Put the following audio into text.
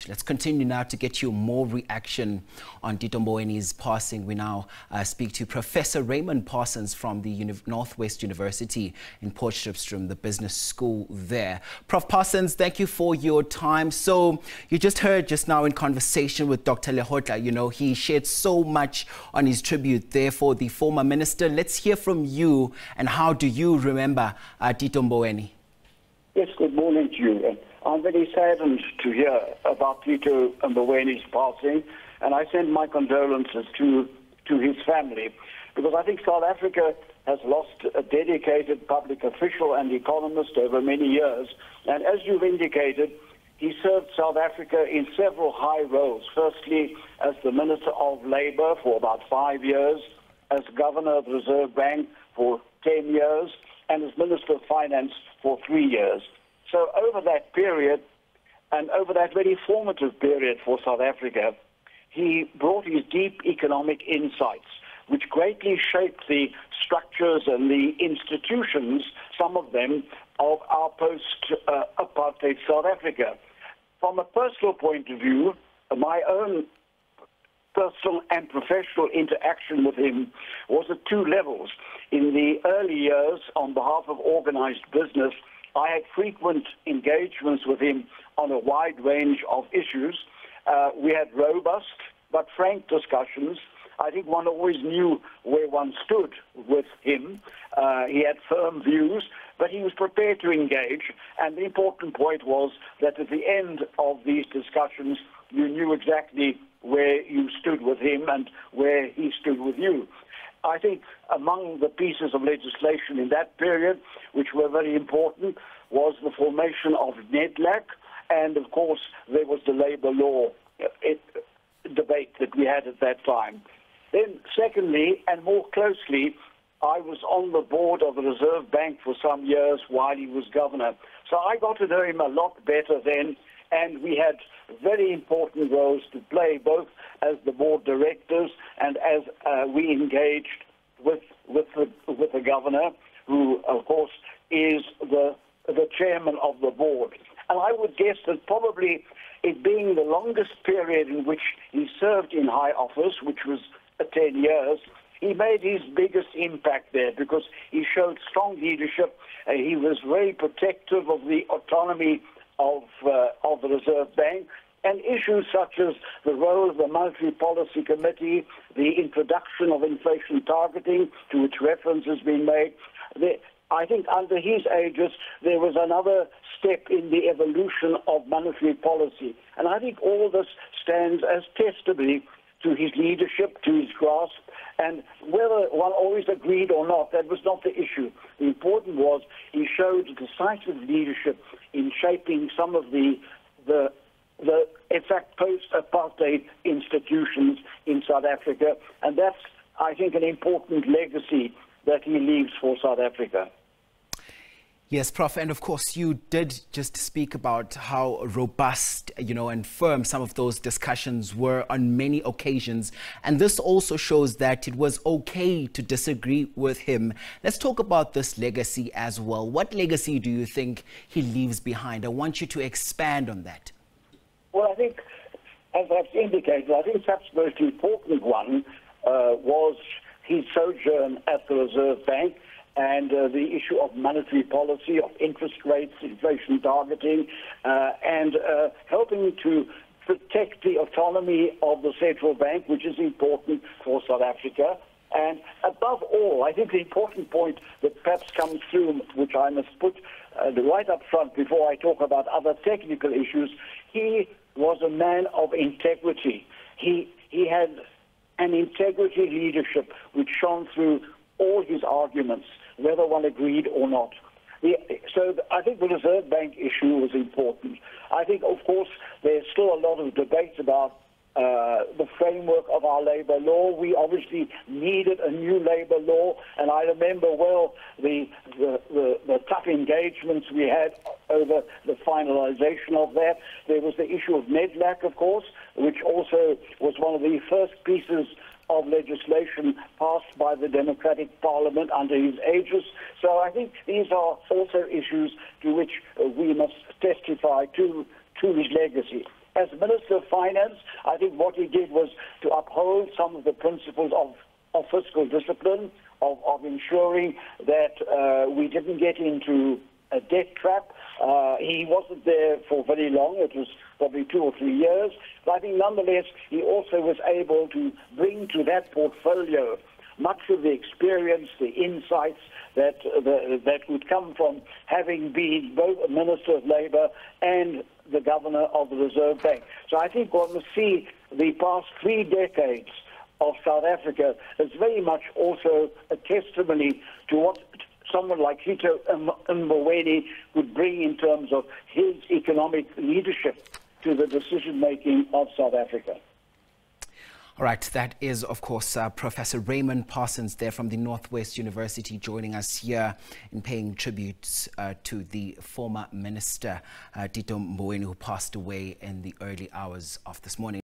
Let's continue now to get you more reaction on Tito Mboweni's passing. We now speak to Professor Raymond Parsons from the Northwest University in Potchefstroom, the business school there. Prof. Parsons, thank you for your time. So you just heard just now in conversation with Dr. Lehotla, you know, he shared so much on his tribute there for the former minister. Let's hear from you, and how do you remember Tito Mboweni? Yes, good morning to you. I'm very saddened to hear about Tito Mboweni's passing, and I send my condolences to his family, because I think South Africa has lost a dedicated public official and economist over many years. And as you've indicated, he served South Africa in several high roles. Firstly, as the Minister of Labour for about 5 years, as Governor of the Reserve Bank for 10 years, and as Minister of Finance for 3 years. So over that period, and over that very formative period for South Africa, he brought his deep economic insights, which greatly shaped the structures and the institutions, some of them, of our post-apartheid South Africa. From a personal point of view, my own personal and professional interaction with him was at two levels. In the early years, on behalf of organized business, I had frequent engagements with him on a wide range of issues. We had robust but frank discussions. I think one always knew where one stood with him. He had firm views, but he was prepared to engage. And the important point was that at the end of these discussions, you knew exactly where you stood with him and where he stood with you. I think among the pieces of legislation in that period, which were very important, was the formation of NEDLAC, and of course there was the labour law debate that we had at that time. Then secondly, and more closely, I was on the board of the Reserve Bank for some years while he was governor. So I got to know him a lot better then, and we had very important roles to play, both as the board directors and as we engaged with the governor, who, of course, is the chairman of the board. And I would guess that probably it being the longest period in which he served in high office, which was 10 years, he made his biggest impact there because he showed strong leadership. He was very protective of the autonomy of the Reserve Bank, and issues such as the role of the Monetary Policy Committee, the introduction of inflation targeting, to which reference has been made. I think under his aegis, there was another step in the evolution of monetary policy. And I think all this stands as testimony to his leadership, to his grasp, and whether one always agreed or not, that was not the issue. The important was he showed decisive leadership in shaping some of the in fact, post-apartheid institutions in South Africa, and that's, I think, an important legacy that he leaves for South Africa. Yes, Prof. And of course, you did just speak about how robust, you know, and firm some of those discussions were on many occasions. And this also shows that it was okay to disagree with him. Let's talk about this legacy as well. What legacy do you think he leaves behind? I want you to expand on that. Well, I think, as I've indicated, I think perhaps the most important one was his sojourn at the Reserve Bank, and the issue of monetary policy, of interest rates, inflation targeting, and helping to protect the autonomy of the central bank, which is important for South Africa. And above all, I think the important point that perhaps comes through, which I must put right up front before I talk about other technical issues, he was a man of integrity. He had an integrity leadership which shone through all his arguments, whether one agreed or not. So I think the Reserve Bank issue was important. I think, of course, there's still a lot of debate about the framework of our labour law. We obviously needed a new labour law, and I remember well the tough engagements we had over the finalisation of that. There was the issue of NEDLAC, of course, which also was one of the first pieces of legislation passed by the Democratic Parliament under his aegis. So I think these are also issues to which we must testify to his legacy. As Minister of Finance, I think what he did was to uphold some of the principles of fiscal discipline, of ensuring that we didn't get into a debt trap. He wasn't there for very long. It was probably 2 or 3 years. But I think nonetheless, he also was able to bring to that portfolio much of the experience, the insights that would come from having been both a Minister of Labour and the Governor of the Reserve Bank. So I think one must see the past 3 decades of South Africa as very much also a testimony to what someone like Tito Mboweni would bring in terms of his economic leadership to the decision-making of South Africa. All right, that is, of course, Professor Raymond Parsons there from the Northwest University joining us here in paying tribute to the former minister, Tito Mboweni, who passed away in the early hours of this morning.